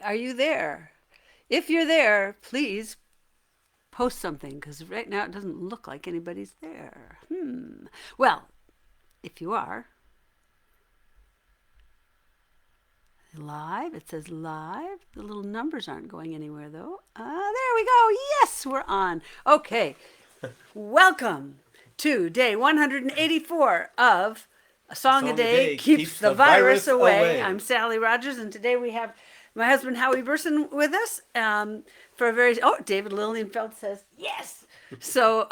Are you there? If you're there, please post something because right now it doesn't look like anybody's there. Well, if you are live, it says live. The little numbers aren't going anywhere though. There we go. Yes, we're on. Okay. Welcome to day 184 of A Song a Day Keeps the Virus Away. I'm Sally Rogers, and today we have my husband Howie Burson with us for a very. Oh, David Lilienfeld says yes. So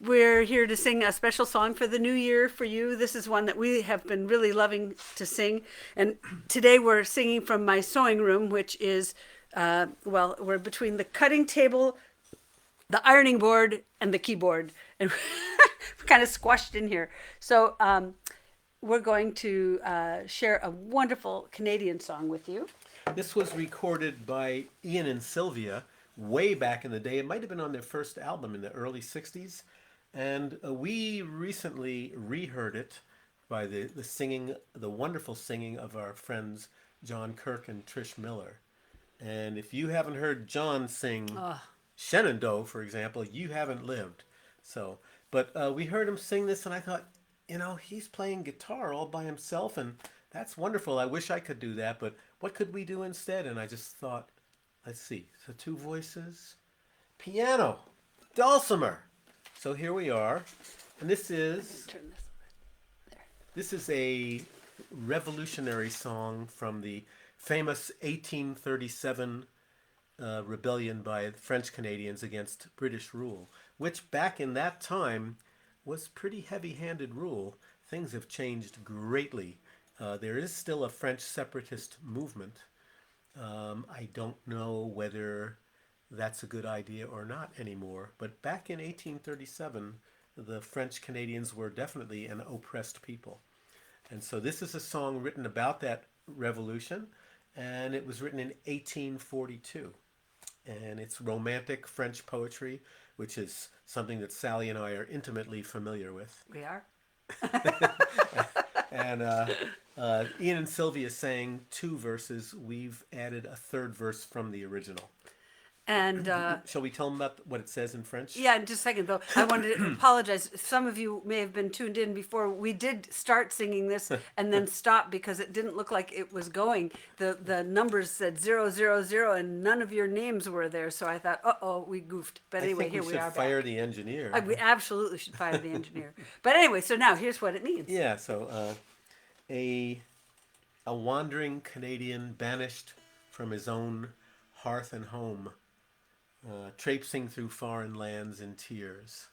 we're here to sing a special song for the new year for you. This is one that we have been really loving to sing, and today we're singing from my sewing room, which is we're between the cutting table, the ironing board, and the keyboard, and we're kind of squashed in here. So we're going to share a wonderful Canadian song with you. This was recorded by Ian and Sylvia way back in the day. It might have been on their first album in the early 60s. And we recently reheard it by the singing, the wonderful singing of our friends John Kirk and Trish Miller. And if you haven't heard John sing Shenandoah, for example, you haven't lived. So, but we heard him sing this, and I thought, you know, he's playing guitar all by himself, and that's wonderful. I wish I could do that, but what could we do instead? And I just thought, let's see. So two voices, piano, dulcimer. So here we are, and this is a revolutionary song from the famous 1837 rebellion by French Canadians against British rule, which back in that time was pretty heavy-handed rule. Things have changed greatly. There is still a French separatist movement. I don't know whether that's a good idea or not anymore, but back in 1837, the French Canadians were definitely an oppressed people. And so this is a song written about that revolution, and it was written in 1842. And it's romantic French poetry, which is something that Sally and I are intimately familiar with. We are. And Ian and Sylvia sang two verses. We've added a third verse from the original. And shall we tell them about what it says in French? Yeah, in just a second though. I wanted to apologize. Some of you may have been tuned in before. We did start singing this and then stop because it didn't look like it was going. The numbers said 000 and none of your names were there. So I thought, we goofed. But anyway, here we are. We should fire the engineer. We absolutely should fire the engineer. But anyway, so now here's what it means. Yeah. So a wandering Canadian banished from his own hearth and home. Traipsing through foreign lands in tears.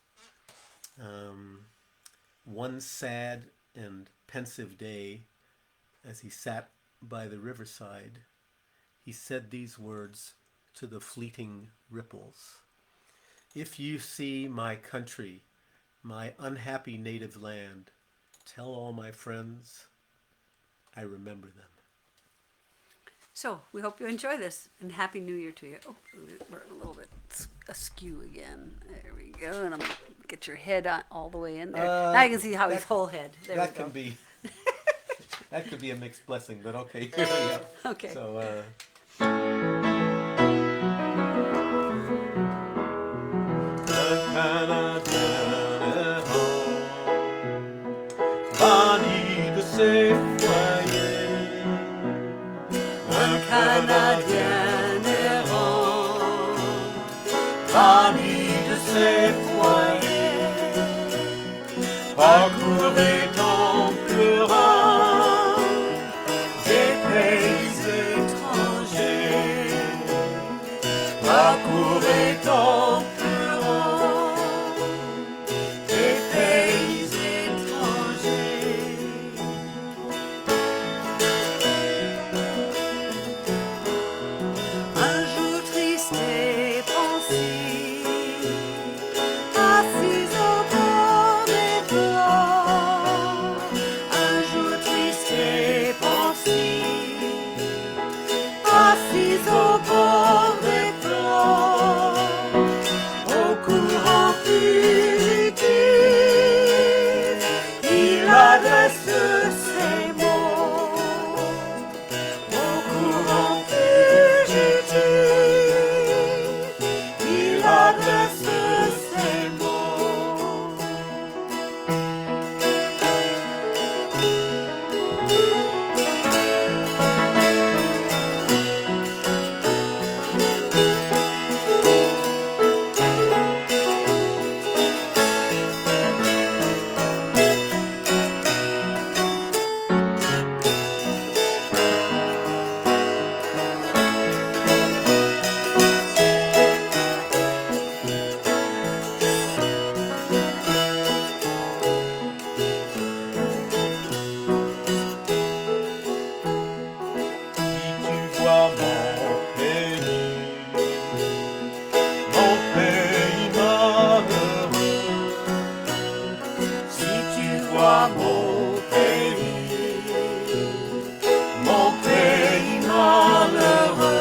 One sad and pensive day, as he sat by the riverside, he said these words to the fleeting ripples. If you see my country, my unhappy native land, tell all my friends, I remember them. So we hope you enjoy this, and Happy New Year to you. Oh, we're a little bit askew again. There we go, and I'm gonna get your head on, all the way in there. Now you can see how his whole head. There that can be. That could be a mixed blessing, but okay. Here we go. Okay. So. Canadien errant, banni de ses foyers, parcourait en pleurant des pays étrangers, parcourait en pleurant des pays étrangers. Un jour triste et pensif, assis au bord des flots. Un jour triste et pensif, assis au bord des flots. Au courant fugitif, il adresse ces mots. Au courant fugitif, vois mon pays malheureux. Si tu vois mon pays malheureux,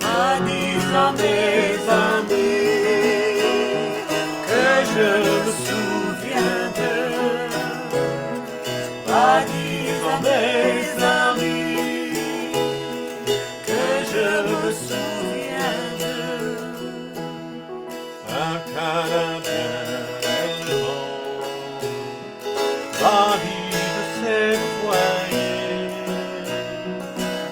va dire à mes amis que je me souviens d'eux. Va dire à mes amis que je me souviens d'eux. Un Canadien errant banni de ses foyers.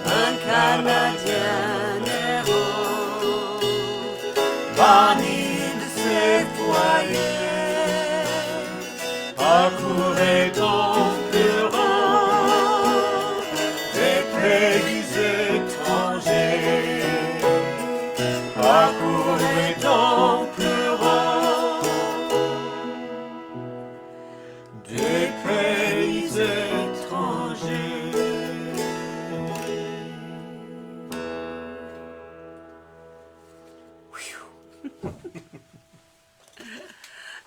Un Canadien errant banni de ses foyers. Parcourez donc Errant des pays étrangers. Parcourez donc Errant des pays étrangers.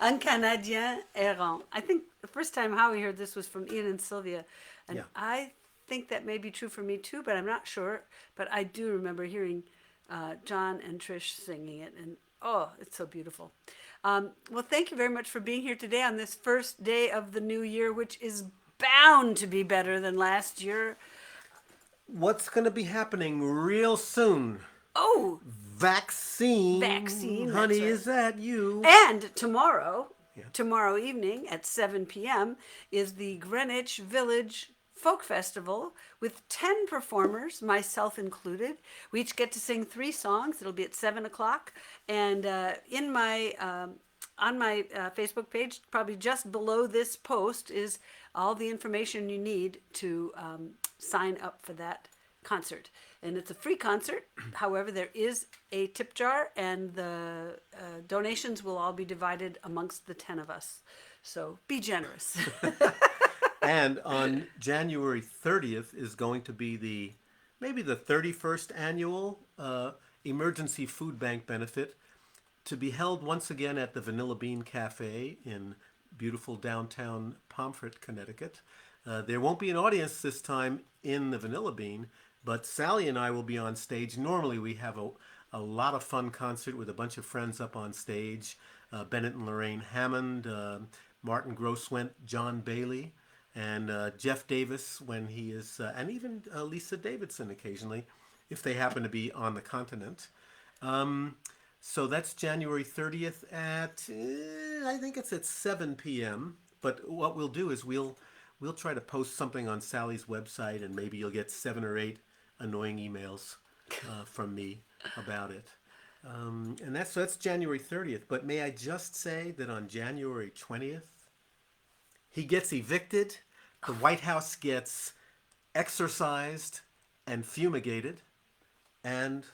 Un Canadien errant. I think the first time Howie heard this was from Ian and Sylvia, and Yeah. I think that may be true for me too, but I'm not sure. But I do remember hearing John and Trish singing it, and oh, it's so beautiful. Well, thank you very much for being here today on this first day of the new year, which is bound to be better than last year. What's going to be happening real soon? Oh, Vaccine. Vaccine, Honey, that's right. is that you? and tomorrow, Yeah. tomorrow evening at 7 p.m. is the Greenwich Village Folk Festival with 10 performers, myself included. We each get to sing 3 songs. It'll be at 7 o'clock. And in my on my Facebook page, probably just below this post, is all the information you need to sign up for that concert. And it's a free concert. However, there is a tip jar, and the donations will all be divided amongst the 10 of us. So be generous. And on January 30th is going to be maybe the 31st annual emergency food bank benefit, to be held once again at the Vanilla Bean Cafe in beautiful downtown Pomfret, Connecticut. There won't be an audience this time in the Vanilla Bean, but Sally and I will be on stage. Normally we have a lot of fun concert with a bunch of friends up on stage. Bennett and Lorraine Hammond, Martin Grosswent, John Bailey, and Jeff Davis when he is, and even Lisa Davidson occasionally, if they happen to be on the continent. So that's January 30th at, I think it's at 7 p.m. But what we'll do is we'll try to post something on Sally's website, and maybe you'll get 7 or 8 annoying emails from me about it. And that's January 30th. But may I just say that on January 20th, he gets evicted, the White House gets exorcised and fumigated, and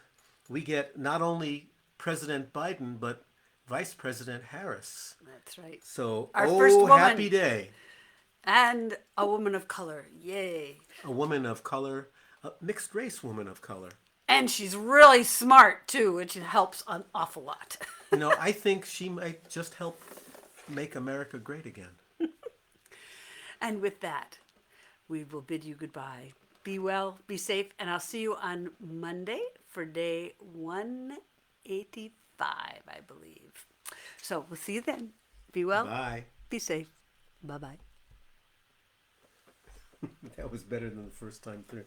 we get not only President Biden, but Vice President Harris. That's right. So, Our first woman. happy day. And a woman of color. Yay. A woman of color, a mixed race woman of color. And she's really smart too, which helps an awful lot. You know, I think she might just help make America great again. And with that, we will bid you goodbye. Be well, be safe, and I'll see you on Monday for day 185, I believe. So we'll see you then. Be well, Bye. be safe. Bye-bye. That was better than the first time through.